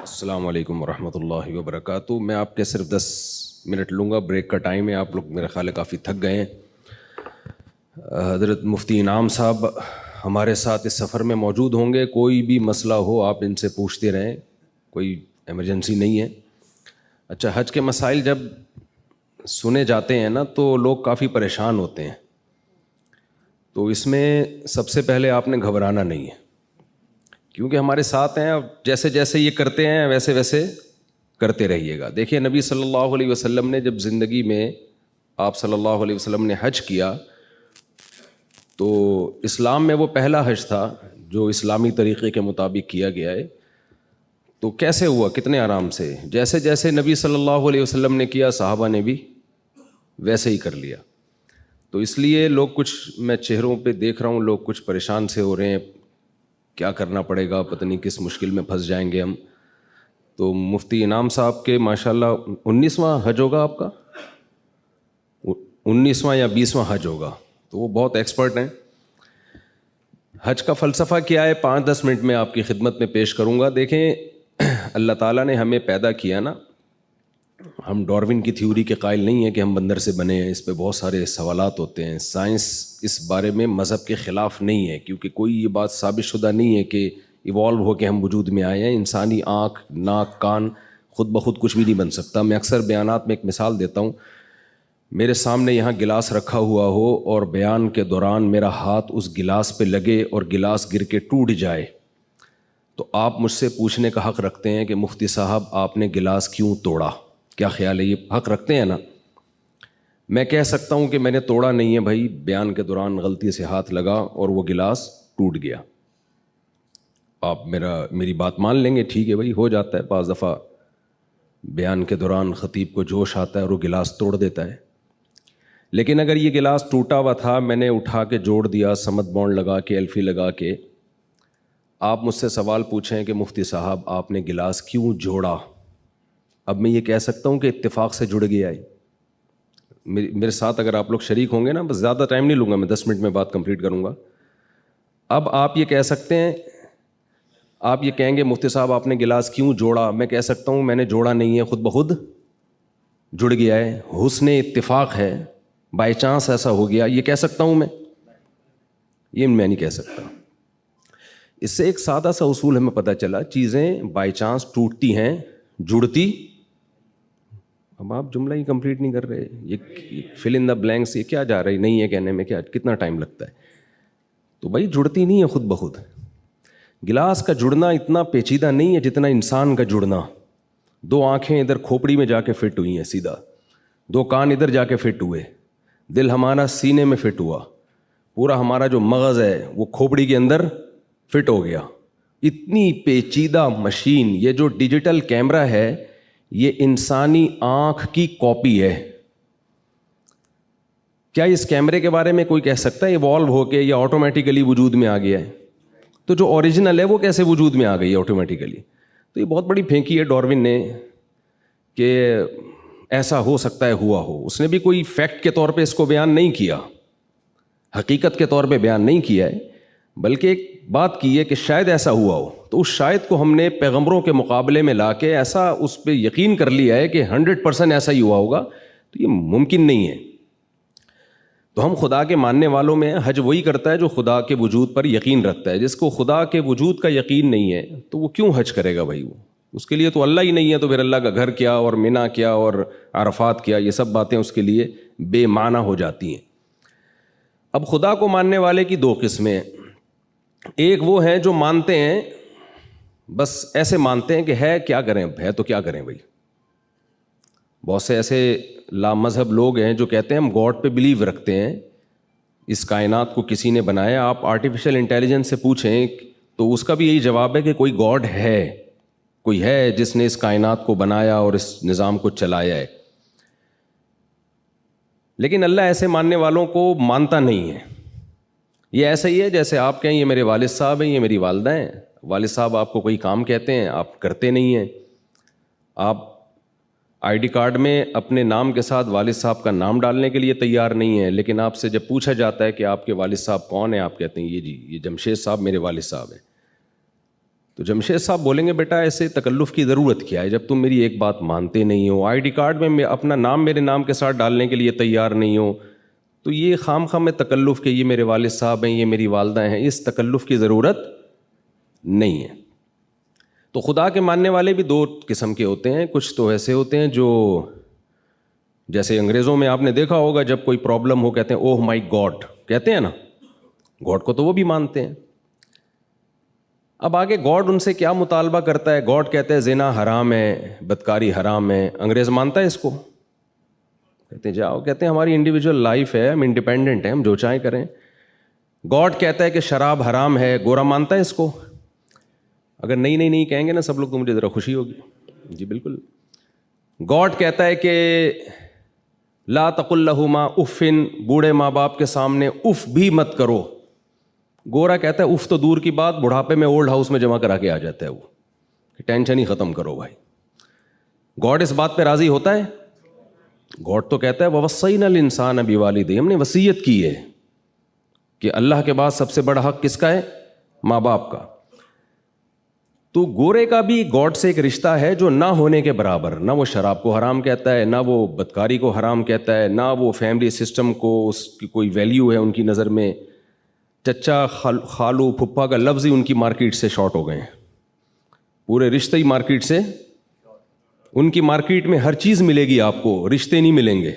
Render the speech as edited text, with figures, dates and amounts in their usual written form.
السلام علیکم ورحمۃ اللہ وبرکاتہ۔ میں آپ کے صرف 10 منٹ لوں گا، بریک کا ٹائم ہے، آپ لوگ میرا خیال ہے کافی تھک گئے ہیں۔ حضرت مفتی انعام صاحب ہمارے ساتھ اس سفر میں موجود ہوں گے، کوئی بھی مسئلہ ہو آپ ان سے پوچھتے رہیں، کوئی ایمرجنسی نہیں ہے۔ اچھا، حج کے مسائل جب سنے جاتے ہیں نا تو لوگ کافی پریشان ہوتے ہیں، تو اس میں سب سے پہلے آپ نے گھبرانا نہیں ہے، کیونکہ ہمارے ساتھ ہیں، جیسے جیسے یہ کرتے ہیں ویسے ویسے کرتے رہیے گا۔ دیکھیے نبی صلی اللہ علیہ وسلم نے جب زندگی میں آپ صلی اللہ علیہ وسلم نے حج کیا تو اسلام میں وہ پہلا حج تھا جو اسلامی طریقے کے مطابق کیا گیا ہے۔ تو کیسے ہوا؟ کتنے آرام سے، جیسے جیسے نبی صلی اللہ علیہ وسلم نے کیا صحابہ نے بھی ویسے ہی کر لیا۔ تو اس لیے لوگ کچھ، میں چہروں پہ دیکھ رہا ہوں لوگ کچھ پریشان سے ہو رہے ہیں، کیا کرنا پڑے گا، پتہ نہیں کس مشکل میں پھنس جائیں گے ہم۔ تو مفتی انعام صاحب کے ماشاءاللہ 19واں حج ہوگا آپ کا، 19واں یا 20واں حج ہوگا، تو وہ بہت ایکسپرٹ ہیں۔ حج کا فلسفہ کیا ہے 5-10 منٹ میں آپ کی خدمت میں پیش کروں گا۔ دیکھیں اللہ تعالیٰ نے ہمیں پیدا کیا نا، ہم ڈاروین کی تھیوری کے قائل نہیں ہیں کہ ہم بندر سے بنے ہیں، اس پہ بہت سارے سوالات ہوتے ہیں۔ سائنس اس بارے میں مذہب کے خلاف نہیں ہے، کیونکہ کوئی یہ بات ثابت شدہ نہیں ہے کہ ایوالو ہو کے ہم وجود میں آئے ہیں۔ انسانی آنکھ، ناک، کان خود بخود کچھ بھی نہیں بن سکتا۔ میں اکثر بیانات میں ایک مثال دیتا ہوں، میرے سامنے یہاں گلاس رکھا ہوا ہو اور بیان کے دوران میرا ہاتھ اس گلاس پہ لگے اور گلاس گر کے ٹوٹ جائے تو آپ مجھ سے پوچھنے کا حق رکھتے ہیں کہ مفتی صاحب آپ نے گلاس کیوں توڑا؟ کیا خیال ہے؟ یہ حق رکھتے ہیں نا؟ میں کہہ سکتا ہوں کہ میں نے توڑا نہیں ہے بھائی، بیان کے دوران غلطی سے ہاتھ لگا اور وہ گلاس ٹوٹ گیا۔ آپ میری بات مان لیں گے، ٹھیک ہے بھائی، ہو جاتا ہے بعض دفعہ بیان کے دوران خطیب کو جوش آتا ہے اور وہ گلاس توڑ دیتا ہے۔ لیکن اگر یہ گلاس ٹوٹا ہوا تھا، میں نے اٹھا کے جوڑ دیا، سمت بانڈ لگا کے، ایلفی لگا کے، آپ مجھ سے سوال پوچھیں کہ مفتی صاحب آپ نے گلاس کیوں جوڑا، اب میں یہ کہہ سکتا ہوں کہ اتفاق سے جڑ گیا ہے۔ میرے ساتھ اگر آپ لوگ شریک ہوں گے نا، بس زیادہ ٹائم نہیں لوں گا، میں 10 منٹ میں بات کمپلیٹ کروں گا۔ اب آپ یہ کہہ سکتے ہیں، آپ یہ کہیں گے مفتی صاحب آپ نے گلاس کیوں جوڑا، میں کہہ سکتا ہوں میں نے جوڑا نہیں ہے، خود بخود جڑ گیا ہے، حسن اتفاق ہے، بائی چانس ایسا ہو گیا، یہ کہہ سکتا ہوں میں؟ یہ میں نہیں کہہ سکتا۔ اس سے ایک سادہ سا اصول ہمیں پتہ چلا، چیزیں بائی چانس ٹوٹتی ہیں، جڑتی۔ اب آپ جملہ ہی کمپلیٹ نہیں کر رہے، یہ فل ان دا بلینکس، یہ کیا جا رہی نہیں ہے کہنے میں، کیا کتنا ٹائم لگتا ہے؟ تو بھائی جڑتی نہیں ہے خود بخود۔ گلاس کا جڑنا اتنا پیچیدہ نہیں ہے جتنا انسان کا جڑنا۔ 2 آنکھیں ادھر کھوپڑی میں جا کے فٹ ہوئی ہیں سیدھا، 2 کان ادھر جا کے فٹ ہوئے، دل ہمارا سینے میں فٹ ہوا، پورا ہمارا جو مغز ہے وہ کھوپڑی کے اندر فٹ ہو گیا۔ اتنی پیچیدہ مشین، یہ جو ڈیجیٹل کیمرہ ہے یہ انسانی آنکھ کی کاپی ہے۔ کیا اس کیمرے کے بارے میں کوئی کہہ سکتا ہے ایوالو ہو کے یا آٹومیٹیکلی وجود میں آ گیا ہے؟ تو جو اوریجنل ہے وہ کیسے وجود میں آ گئی ہے آٹومیٹیکلی؟ تو یہ بہت بڑی پھینکی ہے ڈاروین نے کہ ایسا ہو سکتا ہے، ہوا ہو۔ اس نے بھی کوئی فیکٹ کے طور پہ اس کو بیان نہیں کیا، حقیقت کے طور پہ بیان نہیں کیا ہے، بلکہ ایک بات کی ہے کہ شاید ایسا ہوا ہو۔ تو اس شاید کو ہم نے پیغمبروں کے مقابلے میں لا کے ایسا اس پہ یقین کر لیا ہے کہ 100% ایسا ہی ہوا ہوگا، تو یہ ممکن نہیں ہے۔ تو ہم خدا کے ماننے والوں میں حج وہی کرتا ہے جو خدا کے وجود پر یقین رکھتا ہے۔ جس کو خدا کے وجود کا یقین نہیں ہے تو وہ کیوں حج کرے گا بھائی؟ وہ اس کے لیے تو اللہ ہی نہیں ہے، تو پھر اللہ کا گھر کیا اور مینا کیا اور عرفات کیا، یہ سب باتیں اس کے لیے بے معنی ہو جاتی ہیں۔ اب خدا کو ماننے والے کی 2 قسمیں، ایک وہ ہیں جو مانتے ہیں، بس ایسے مانتے ہیں کہ ہے، کیا کریں، ہے تو کیا کریں بھائی۔ بہت سے ایسے لامذہب لوگ ہیں جو کہتے ہیں ہم گاڈ پہ بلیو رکھتے ہیں، اس کائنات کو کسی نے بنایا۔ آپ آرٹیفیشل انٹیلیجنس سے پوچھیں تو اس کا بھی یہی جواب ہے کہ کوئی گاڈ ہے، کوئی ہے جس نے اس کائنات کو بنایا اور اس نظام کو چلایا ہے۔ لیکن اللہ ایسے ماننے والوں کو مانتا نہیں ہے۔ یہ ایسا ہی ہے جیسے آپ کہیں یہ میرے والد صاحب ہیں، یہ میری والدہ ہیں۔ والد صاحب آپ کو کوئی کام کہتے ہیں، آپ کرتے نہیں ہیں۔ آپ آئی ڈی کارڈ میں اپنے نام کے ساتھ والد صاحب کا نام ڈالنے کے لیے تیار نہیں ہیں، لیکن آپ سے جب پوچھا جاتا ہے کہ آپ کے والد صاحب کون ہیں، آپ کہتے ہیں یہ جی، یہ جمشید صاحب میرے والد صاحب ہیں۔ تو جمشید صاحب بولیں گے بیٹا ایسے تکلف کی ضرورت کیا ہے جب تم میری ایک بات مانتے نہیں ہو, آئی ڈی کارڈ میں اپنا نام میرے نام کے ساتھ ڈالنے کے لیے تیار نہیں ہو, تو یہ خام خواہ میں تکلف کہ یہ میرے والد صاحب ہیں, یہ میری والدہ ہیں, اس تکلف کی ضرورت نہیں ہے. تو خدا کے ماننے والے بھی دو قسم کے ہوتے ہیں. کچھ تو ایسے ہوتے ہیں جو جیسے انگریزوں میں آپ نے دیکھا ہوگا جب کوئی پرابلم ہو کہتے ہیں اوہ مائی گاڈ, کہتے ہیں نا, گاڈ کو تو وہ بھی مانتے ہیں. اب آگے گاڈ ان سے کیا مطالبہ کرتا ہے؟ گاڈ کہتے ہیں زنا حرام ہے, بدکاری حرام ہے. انگریز مانتا ہے اس کو؟ کہتے ہیں جاؤ, کہتے ہیں ہماری انڈیویجول لائف ہے, ہم انڈیپینڈنٹ ہیں, ہم جو چاہیں کریں. گاڈ کہتا ہے کہ شراب حرام ہے, گورا مانتا ہے اس کو؟ اگر نہیں کہیں گے نا سب لوگ تو مجھے ذرا خوشی ہوگی. جی بالکل. گاڈ کہتا ہے کہ لا تقل لہما افن, بوڑھے ماں باپ کے سامنے اف بھی مت کرو. گورا کہتا ہے اف تو دور کی بات, بڑھاپے میں اولڈ ہاؤس میں جمع کرا کے آ جاتا ہے وہ, ٹینشن ہی ختم کرو بھائی. گاڈ اس بات پہ راضی ہوتا ہے؟ گاڈ تو کہتا ہے وَوَصَّيْنَا الْإِنسَانَ بِوَالِدَيْهِ, ہم نے وصیت کی ہے کہ اللہ کے بعد سب سے بڑا حق کس کا ہے؟ ماں باپ کا. تو گورے کا بھی گاڈ سے ایک رشتہ ہے جو نہ ہونے کے برابر. نہ وہ شراب کو حرام کہتا ہے, نہ وہ بدکاری کو حرام کہتا ہے, نہ وہ فیملی سسٹم کو اس کی کوئی ویلیو ہے ان کی نظر میں. چچا خالو پھپھا کا لفظ ہی ان کی مارکیٹ سے شارٹ ہو گئے ہیں, پورے رشتے ہی مارکیٹ سے. ان کی مارکیٹ میں ہر چیز ملے گی آپ کو, رشتے نہیں ملیں گے.